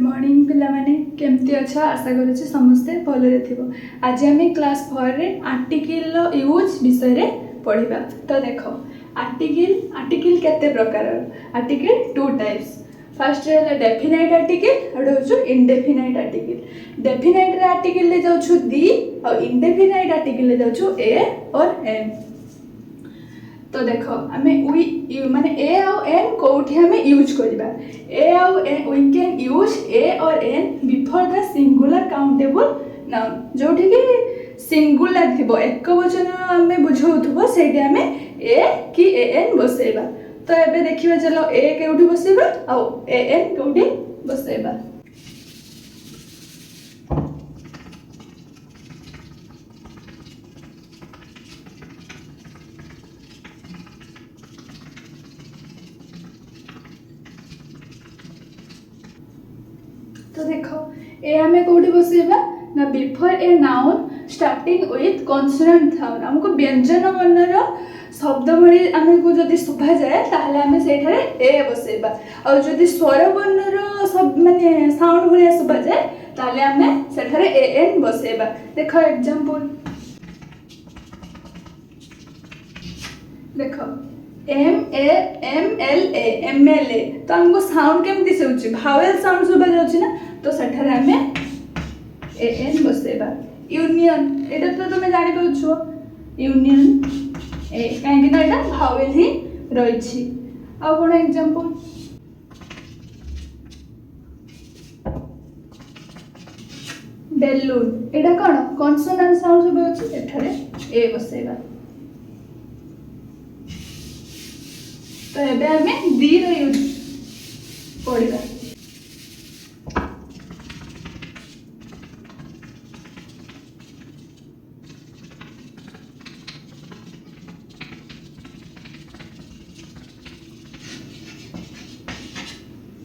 Morning पिला माने केमती अच्छा आशा करुचे समस्ते भलरे थिबो। आज आम क्लास 4 रे आर्टिकल यूज विषय रे पढ़िबा। तो देखो आर्टिकल केते प्रकार आर्टिकल टू टाइप्स। फर्स्ट है डेफिनाइट आर्टिकल और होछु इनडेफिनाइट आर्टिकल। डेफिनाइट रे आर्टिकल ले जाउछु दी और इनडेफिनाइट आर्टिकल ले जाउछु ए और एन। तो देखो आमे माने ए और एन कोठी हमें यूज करबा। A or an we can use a or an before the singular countable noun. जोठी कि सिंगुलर थिबो एक वचन हमें बुझौथबो सेठी हमें ए कि ए एन बसेबा। तो एबे देखिबा चलो ए केउठी बसेबा और ए एन केउठी बसेबा। तो देखो ए हमें कोठी बसेबा ना before a noun starting with consonant sound. हमको व्यंजन वर्णर शब्द भली आमको जदि शोभा जाए ताहले हमें सेठारे ए बसेबा और जदि स्वर वर्णर सब माने साउंड भली शोभा जाए ताहले हमें सेठारे ए एन बसेबा। देखो एग्जांपल देखो ML A तो हमको साउंड केमती से भावेल साउंड शोभा जाउछि ना तो सेठारे हमें ए एन बसेबा। यूनियन एटा तो तुम जानि पाउछो यूनियन ए काहे कि एटा भावेल ही रहिछि। आ कोन एग्जांपल बेलून एटा कोन कॉन्सोनेंट साउंड शोभा जाउछि एठारे ए बसेबा। तो एबे हमें दी रो यूज पढ़िबा।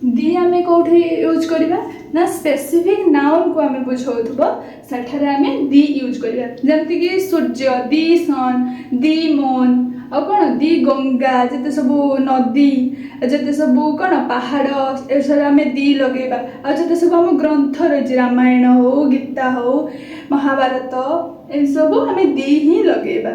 दी आमे कोठी यूज करिबा ना स्पेसिफिक नाउन को आमे बुझौथबो सेठारे आमे दी यूज करिबा। जेमति कि सूर्य दी सन दी मून और कौन दी गंगा जते सबू नदी जते सबू कौन पहाड़ ए सब आमे दी लगेबा। और जते सब हम ग्रंथ रही रामायण हो गीता हो महाभारत ए सब आमे दी ही लगेबा।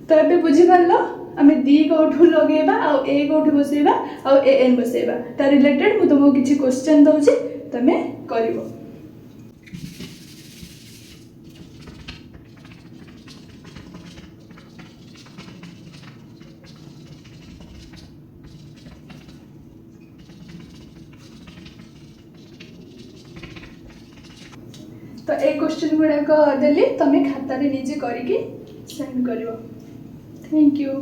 तो एबे बुझी पारलो आमे दी कोठू लगेबा और ए कोठू बसेबा और ए एन बसेबा। ता रिलेटेड मु तुमको किछि क्वेश्चन दउछि तमे करिवो। तो ए क्वेश्चन गुड़ाक देली तमे खाता रे निजे करिके सेंड करिवो। Thank you.